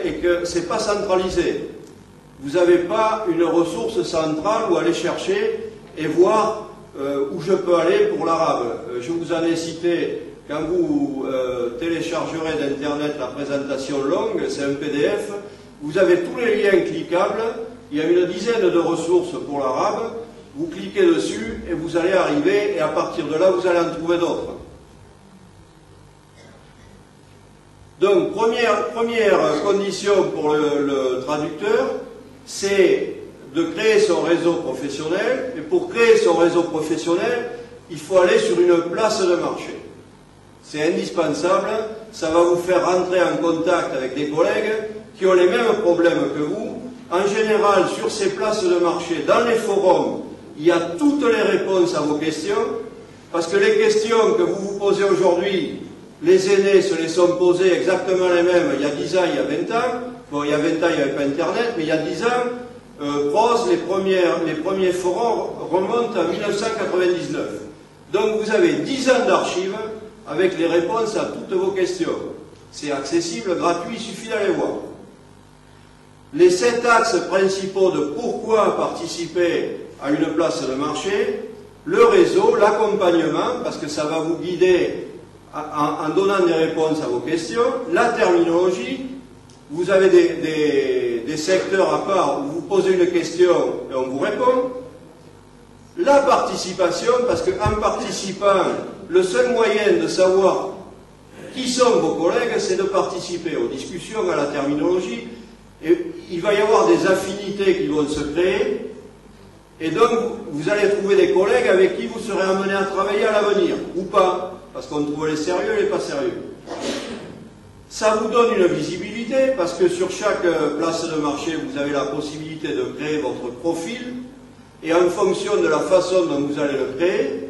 et que ce n'est pas centralisé. Vous n'avez pas une ressource centrale où aller chercher et voir où je peux aller pour l'arabe. Je vous en ai cité, quand vous téléchargerez d'Internet la présentation longue, c'est un PDF, vous avez tous les liens cliquables, il y a une dizaine de ressources pour l'arabe, vous cliquez dessus et vous allez arriver, et à partir de là, vous allez en trouver d'autres. Donc, première condition pour le traducteur, c'est de créer son réseau professionnel. Et pour créer son réseau professionnel, il faut aller sur une place de marché. C'est indispensable, ça va vous faire rentrer en contact avec des collègues qui ont les mêmes problèmes que vous. En général, sur ces places de marché, dans les forums, il y a toutes les réponses à vos questions, parce que les questions que vous vous posez aujourd'hui, les aînés se les sont posées exactement les mêmes il y a 10 ans, il y a 20 ans. Bon, il y a 20 ans, il n'y avait pas Internet, mais il y a 10 ans, PROS, les premiers forums remontent à 1999. Donc vous avez 10 ans d'archives avec les réponses à toutes vos questions. C'est accessible, gratuit, il suffit d'aller voir. Les 7 axes principaux de pourquoi participer à une place de marché: le réseau, l'accompagnement, parce que ça va vous guider en donnant des réponses à vos questions, la terminologie. Vous avez des secteurs à part où vous posez une question et on vous répond. La participation, parce qu'en participant, le seul moyen de savoir qui sont vos collègues, c'est de participer aux discussions, à la terminologie. Et il va y avoir des affinités qui vont se créer. Et donc, vous allez trouver des collègues avec qui vous serez amenés à travailler à l'avenir, ou pas, parce qu'on trouve les sérieux et les pas sérieux. Ça vous donne une visibilité, parce que sur chaque place de marché, vous avez la possibilité de créer votre profil, et en fonction de la façon dont vous allez le créer,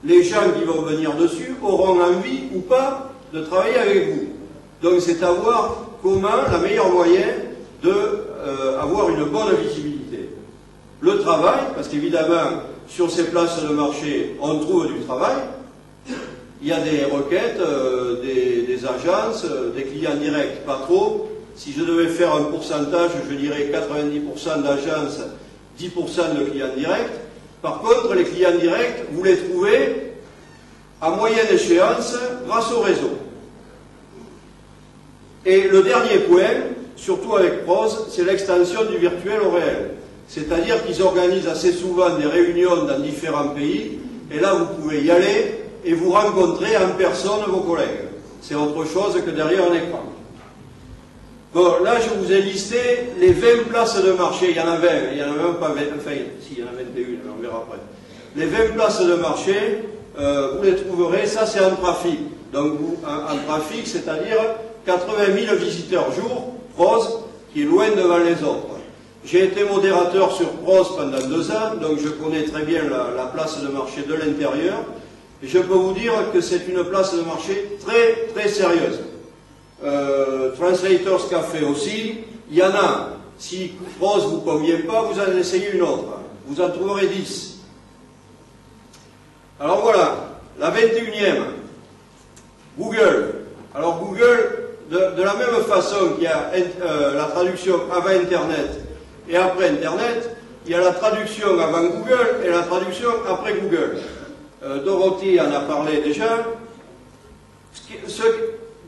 les gens qui vont venir dessus auront envie ou pas de travailler avec vous. Donc c'est à voir comment, la meilleure moyen d'avoir une bonne visibilité. Le travail, parce qu'évidemment, sur ces places de marché, on trouve du travail. Il y a des requêtes, des agences, des clients directs, pas trop. Si je devais faire un pourcentage, je dirais 90% d'agences, 10% de clients directs. Par contre, les clients directs, vous les trouvez à moyenne échéance grâce au réseau. Et le dernier point, surtout avec PROS, c'est l'extension du virtuel au réel. C'est-à-dire qu'ils organisent assez souvent des réunions dans différents pays, et là vous pouvez y aller et vous rencontrer en personne vos collègues. C'est autre chose que derrière un écran. Bon, là je vous ai listé les 20 places de marché, il y en a 20, il y en a même pas 20, enfin, si, il y en a 21, mais on verra après. Les 20 places de marché, vous les trouverez, ça c'est en trafic. Donc en trafic, c'est-à-dire 80 000 visiteurs jour, PROS, qui est loin devant les autres. J'ai été modérateur sur PROS pendant 2 ans, donc je connais très bien la place de marché de l'intérieur. Et je peux vous dire que c'est une place de marché très très sérieuse. Translators Café aussi, il y en a. Si PROS ne vous convient pas, vous en essayez une autre. Vous en trouverez 10. Alors voilà, la 21e, Google. Alors Google, de la même façon qu'il y a la traduction avant Internet et après Internet, il y a la traduction avant Google et la traduction après Google. Dorothy en a parlé déjà.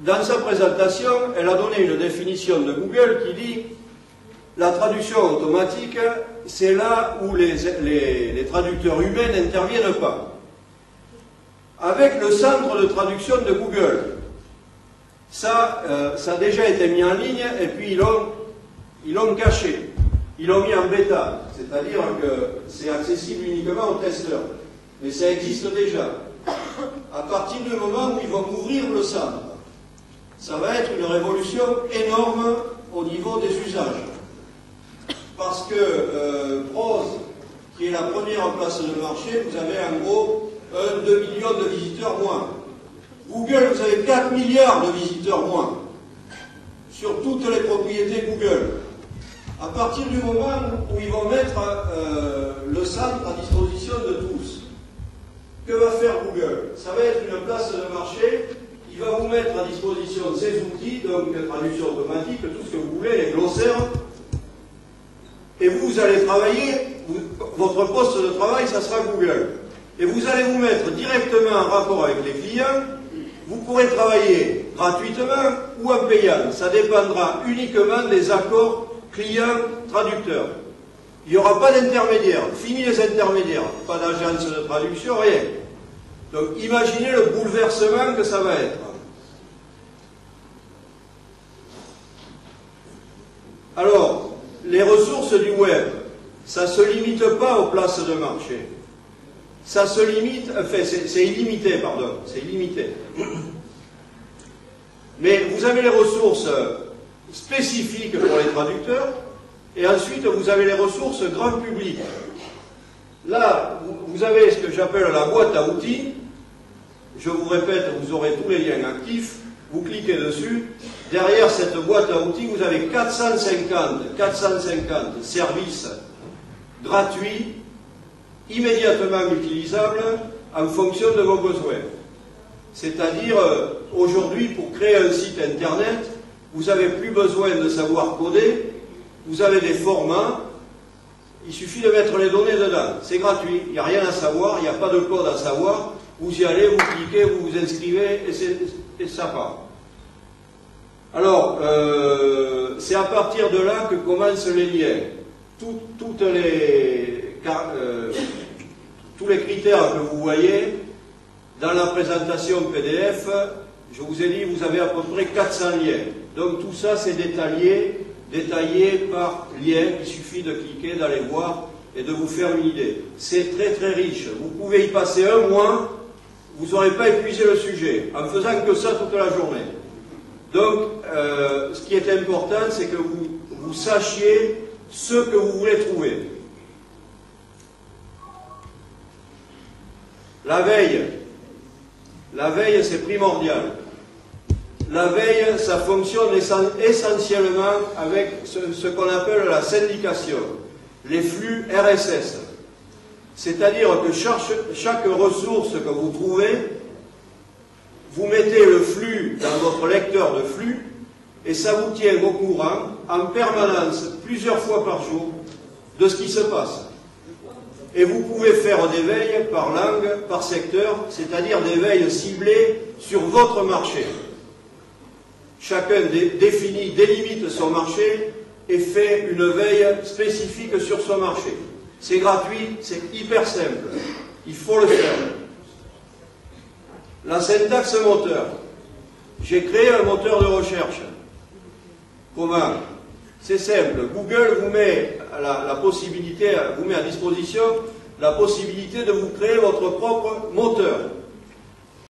Dans sa présentation, elle a donné une définition de Google qui dit la traduction automatique, c'est là où les traducteurs humains n'interviennent pas. Avec le centre de traduction de Google, ça a déjà été mis en ligne et puis ils l'ont caché. Ils l'ont mis en bêta, c'est-à-dire que c'est accessible uniquement aux testeurs. Mais ça existe déjà. À partir du moment où ils vont ouvrir le centre, ça va être une révolution énorme au niveau des usages. Parce que PROS, qui est la première place de marché, vous avez en gros 2 millions de visiteurs moins. Google, vous avez 4 milliards de visiteurs moins sur toutes les propriétés Google. À partir du moment où ils vont mettre le centre à disposition de tous, que va faire Google? Ça va être une place de marché il va vous mettre à disposition ces outils, donc traduction automatique, tout ce que vous voulez, les glossaires, et vous allez travailler, votre poste de travail, ça sera Google. Et vous allez vous mettre directement en rapport avec les clients. Vous pourrez travailler gratuitement ou en payant. Ça dépendra uniquement des accords client-traducteur. Il n'y aura pas d'intermédiaire. Fini les intermédiaires. Pas d'agence de traduction, rien. Donc imaginez le bouleversement que ça va être. Alors, les ressources du web, ça ne se limite pas aux places de marché. Ça se limite, enfin c'est illimité, pardon, c'est illimité. Mais vous avez les ressources spécifiques pour les traducteurs, et ensuite vous avez les ressources grand public. Là, vous avez ce que j'appelle la boîte à outils. Je vous répète, vous aurez tous les liens actifs, vous cliquez dessus. Derrière cette boîte à outils, vous avez 450 services gratuits, immédiatement utilisables en fonction de vos besoins. C'est-à-dire, aujourd'hui, pour créer un site internet, vous n'avez plus besoin de savoir coder, vous avez des formats, il suffit de mettre les données dedans, c'est gratuit, il n'y a rien à savoir, il n'y a pas de code à savoir, vous y allez, vous cliquez, vous vous inscrivez, et ça part. Alors, c'est à partir de là que commencent les liens. Tous les critères que vous voyez dans la présentation PDF, je vous ai dit, vous avez à peu près 400 liens. Donc tout ça, c'est détaillé par lien. Il suffit de cliquer, d'aller voir et de vous faire une idée. C'est très très riche. Vous pouvez y passer un mois, vous n'aurez pas épuisé le sujet, en faisant que ça toute la journée. Donc, ce qui est important, c'est que vous sachiez ce que vous voulez trouver. La veille, c'est primordial. La veille, ça fonctionne essentiellement avec ce qu'on appelle la syndication, les flux RSS. C'est-à-dire que chaque ressource que vous trouvez, vous mettez le flux dans votre lecteur de flux et ça vous tient au courant en permanence, plusieurs fois par jour, de ce qui se passe. Et vous pouvez faire des veilles par langue, par secteur, c'est-à-dire des veilles ciblées sur votre marché. Chacun définit, délimite son marché et fait une veille spécifique sur son marché. C'est gratuit, c'est hyper simple. Il faut le faire. La syntaxe moteur. J'ai créé un moteur de recherche. Comment? C'est simple. Google vous met la possibilité, vous met à disposition la possibilité de vous créer votre propre moteur.